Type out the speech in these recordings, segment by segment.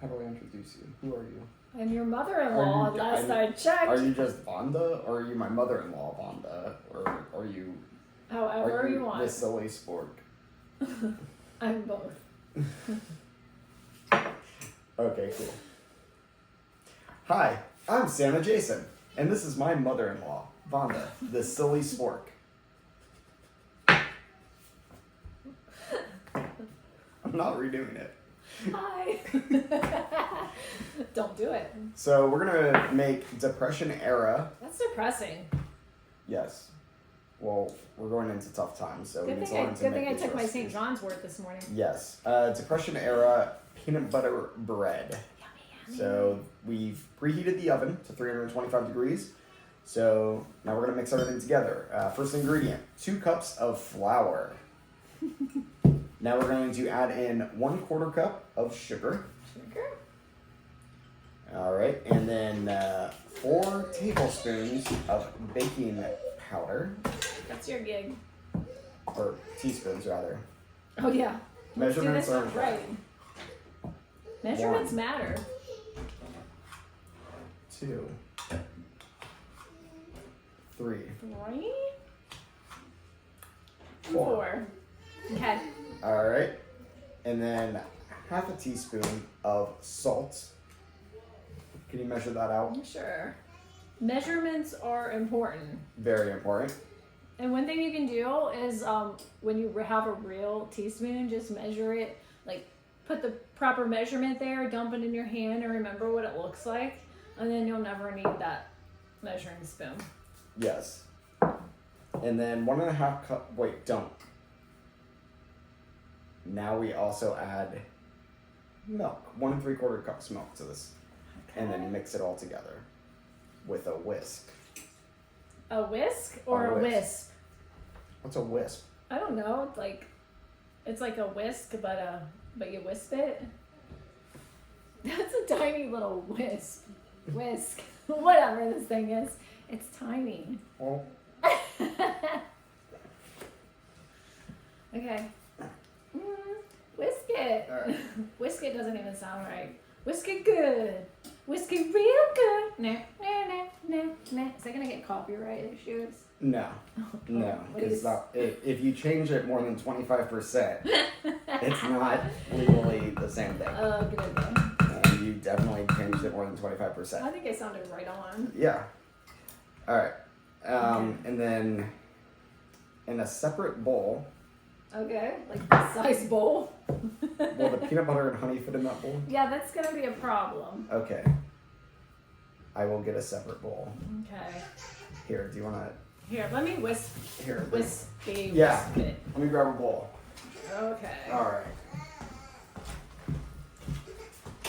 How do I introduce you? Who are you? I'm your mother-in-law, last I checked. Are you just Vonda, or are you my mother-in-law, Vonda? Or are you... However you want. the silly spork? I'm both. Okay, cool. Hi, I'm Santa Jason, and this is my mother-in-law, Vonda, the silly spork. I'm not redoing it. Hi. Don't do it. So we're gonna make Depression era. That's depressing. Yes. Well, we're going into tough times, so Good we need to thing learn to make I these took my recipes. St. John's wort this morning. Yes. Depression era peanut butter bread. Yummy. So we've preheated the oven to 325 degrees. So now we're gonna mix everything together. First ingredient, 2 cups of flour. Now we're going to add in 1/4 cup of sugar. Sugar? All right, and then 4 tablespoons of baking powder, That's your gig. or teaspoons rather. Oh yeah. Let's do Measurements this are one right. Measurements matter. 2, 3, 3, 4. 4. Okay. All right, and then half a teaspoon of salt. Can you measure that out? Sure. Measurements are important. Very important. And one thing you can do is when you have a real teaspoon, just measure it, like put the proper measurement there, dump it in your hand, and remember what it looks like. And then you'll never need that measuring spoon. Yes. And then 1.5 cup. Wait, don't. Now we also add milk. 1 3/4 cups milk to this. Okay. And then mix it all together with a whisk. A whisk or A a whisk. wisp? What's a wisp? I don't know. It's like a whisk, but you wisp it. That's a tiny little wisp. Whisk. Whatever this thing is. It's tiny. Well, Okay. Whisk it. all right. Whisk it doesn't even sound right. Whisk it good. Whisk it real good. Nah, nah, nah, nah, nah. Is that gonna get copyright issues? No. No. What do you Because if you change it more than 25%, it's not legally the same thing. Oh, good idea. And you definitely changed it more than 25%. I think it sounded right on. Yeah. All right. Okay. And then in a separate bowl, Okay, like this size bowl. will the peanut butter and honey fit in that bowl? Yeah, that's gonna be a problem. Okay. I will get a separate bowl. Okay. Here, do you want Here, let me to? Here. whisk it. Let me grab a bowl. Okay. All right.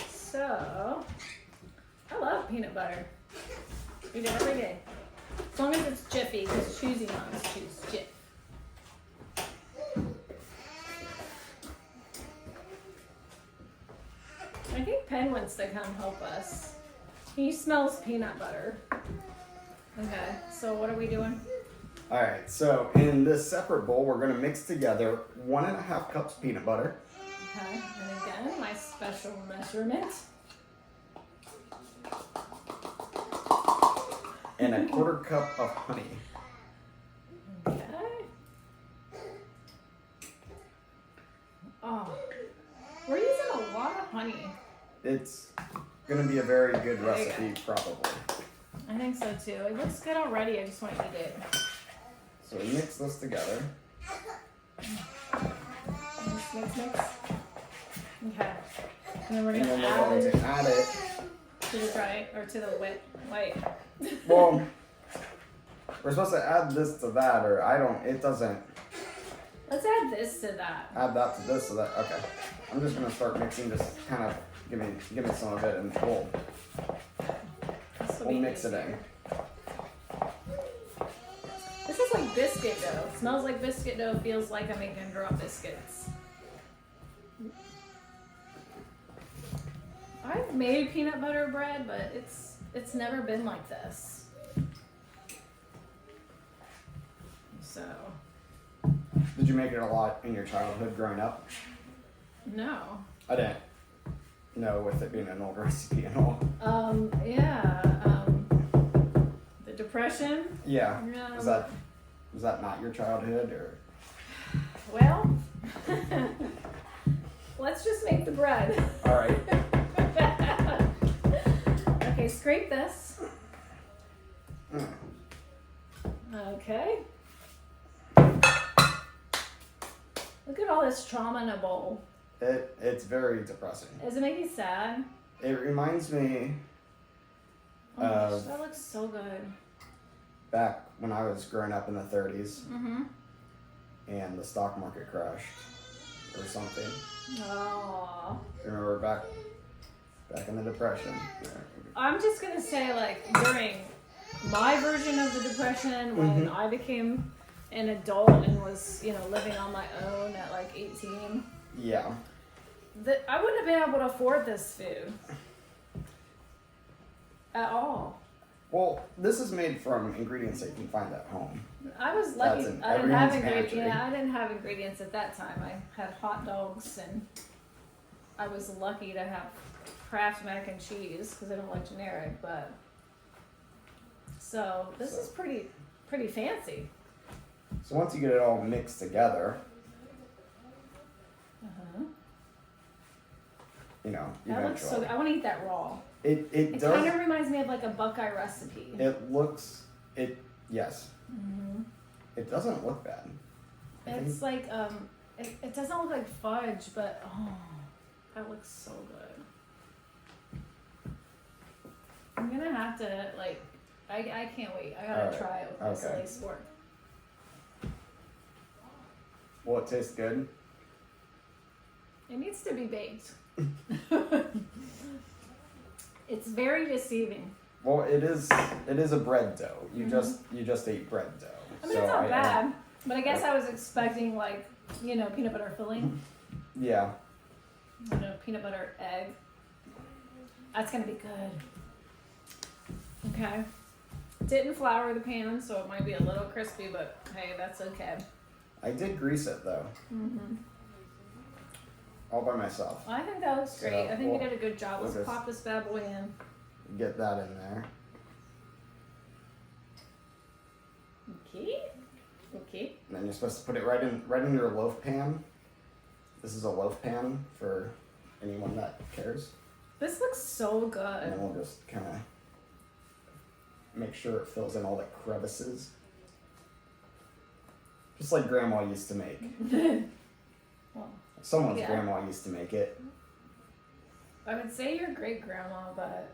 So, I love peanut butter. Eat it every day. As long as it's Jiffy, because choosy moms choose Jif. I think Penn wants to come help us. He smells peanut butter. Okay, so what are we doing? All right. So in this separate bowl, we're gonna mix together 1.5 cups peanut butter. Okay, and again, my special measurement. And 1/4 cup of honey. Okay. Oh, we're using a lot of honey. It's gonna be a very good There you recipe, probably. I think so too. It looks good already. I just want to eat it. So we mix this together. Mix. Okay. And then we're And gonna then we're add going it to add it. to the dry or to the wet white. Well, we're supposed to add this to that, or it doesn't Let's add this to that. add that to this, so that, okay. I'm just gonna start mixing, just kind of give me some of it, and we'll This will we'll be mix it easier. in. This is like biscuit dough. It smells like biscuit dough. Feels like I'm making drop biscuits. I've made peanut butter bread, but it's never been like this. So, Did you make it a lot in your childhood growing up? no. I didn't. No, with it being an old recipe and all. Yeah. The Depression. Yeah. Yeah. Was that not your childhood or? Well, let's just make the bread. All right. Okay, scrape this. Mm. Okay. Look at all this trauma in a bowl. It's very depressing. Does it make you sad? It reminds me Oh my gosh, that looks so good. back when I was growing up in the 30s Mm-hmm. and the stock market crashed or something. Oh. Remember back in the Depression. I'm just gonna say, like, during my version of the Depression, when I became an adult and was, living on my own at like 18, Yeah. I wouldn't have been able to afford this food at all. Well, this is made from ingredients that you can find at home. I was lucky. That's in I didn't have everyone's ingredients. pantry. Yeah, I didn't have ingredients at that time. I had hot dogs, and I was lucky to have Kraft mac and cheese because I don't like generic. But so this is pretty fancy. So once you get it all mixed together, That looks so good. eventually. I want to eat that raw. It It does. kind of reminds me of like a Buckeye recipe. Yes. It doesn't look bad. It's like it doesn't look like fudge, but that looks so good. I'm gonna have to I can't wait. I gotta Alright, try it with this okay. lace fork. Will it taste good? It needs to be baked. It's very deceiving. Well, it is a bread dough. You just ate bread dough. I mean, it's not bad, but I guess I was expecting peanut butter filling. Yeah. Peanut butter egg. That's gonna be good. Okay. Didn't flour the pan, so it might be a little crispy, but hey, that's okay. I did grease it though. All by myself. I think that looks great. So, I think you did a good job. Let's we'll just- pop this bad boy in. Get that in there. Okay. And then you're supposed to put it right in your loaf pan. This is a loaf pan for anyone that cares. This looks so And good. then we'll just kind of make sure it fills in all the crevices. Just like Grandma used to make. Well, Someone's Yeah. grandma used to make it. I would say your great grandma, but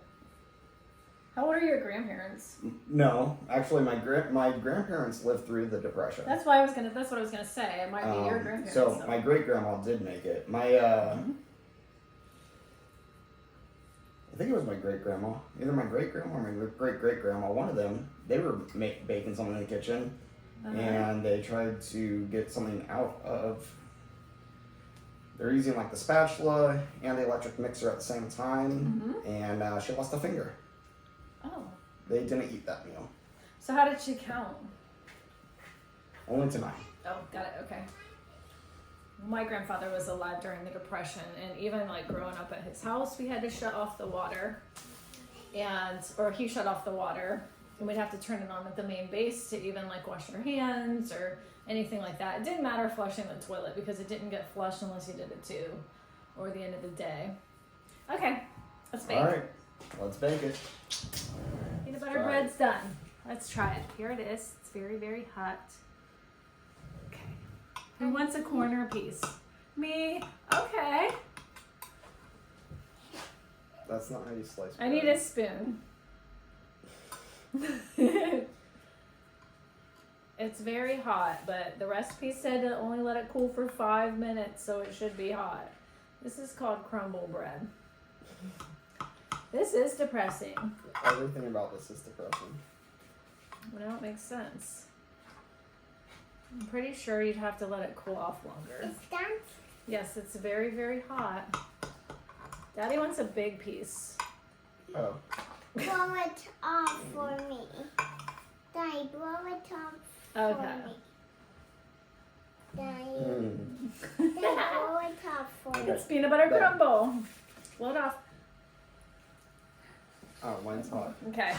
how old are your grandparents? No, actually, my grandparents lived through the Depression. That's what I was gonna say. It might be your grandparents. So though. my great grandma did make it. I think it was my great grandma. Either my great grandma or my great great grandma. One of them. They were baking something in the kitchen, and they tried to get something out of. They're using like the spatula and the electric mixer at the same time, and she lost a finger. Oh. They didn't eat that meal. So how did she count? Only to 9. Oh, got it. Okay. My grandfather was alive during the Depression, and even growing up at his house, we had to shut off the water, or he shut off the water, and we'd have to turn it on at the main base to even wash your hands or anything like that. It didn't matter flushing the toilet because it didn't get flushed unless you did it too, or the end of the day. Okay, let's bake. All right, let's bake it. Peanut butter Try bread's done. Let's try it. Here it is. It's very, very hot. Okay. Who wants a corner piece? Me? Okay. That's not how you slice I bread. need a spoon. It's very hot, but the recipe said to only let it cool for 5 minutes, so it should be hot. This is called crumble bread. This is depressing. Everything about this is depressing. Well, it makes sense. I'm pretty sure you'd have to let it cool off longer. It's done. Yes, it's very, very hot. Daddy wants a big piece. Oh. Blow it off for me. Daddy, blow it off Okay. for me. Daddy, Mm. Daddy, blow it off for me. It's peanut butter There. crumble. Blow it off. Oh, mine's hot. Okay.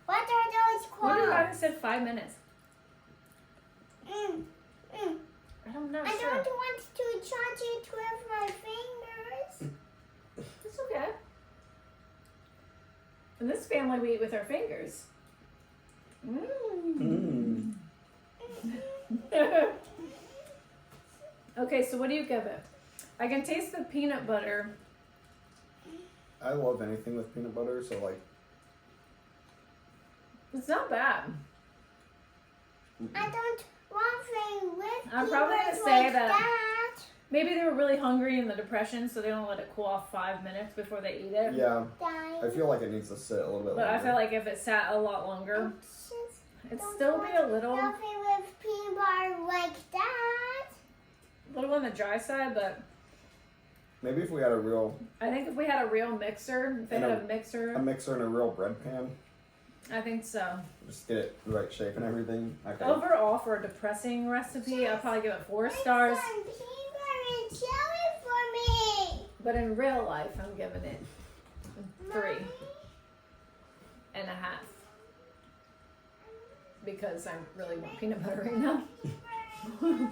What are those What did called? I said 5 minutes? I'm not I sure. don't want to touch it with my fingers. It's okay. In this family, we eat with our fingers. Mm. Okay, so what do you give it? I can taste the peanut butter. I love anything with peanut butter, so like. It's not bad. I don't want things with I'm probably gonna peanuts say like that- Maybe they were really hungry in the Depression, so they don't let it cool off 5 minutes before they eat it. Yeah, Daddy. I feel like it needs to sit a little bit But longer. I feel like if it sat a lot longer, It's just it'd don't still be a want little Nothing with peanut butter like that. on the dry side, but Maybe if we had a real I think if we had a real mixer, if they And had a- a mixer, a mixer and a real bread pan, I think so. just get it the right shape and everything. Okay. Overall, for a depressing recipe, I'd probably give it 4 stars. Make some peanut butter and jelly for me. But in real life, I'm giving it 3.5 because I really want peanut butter right now. Mommy.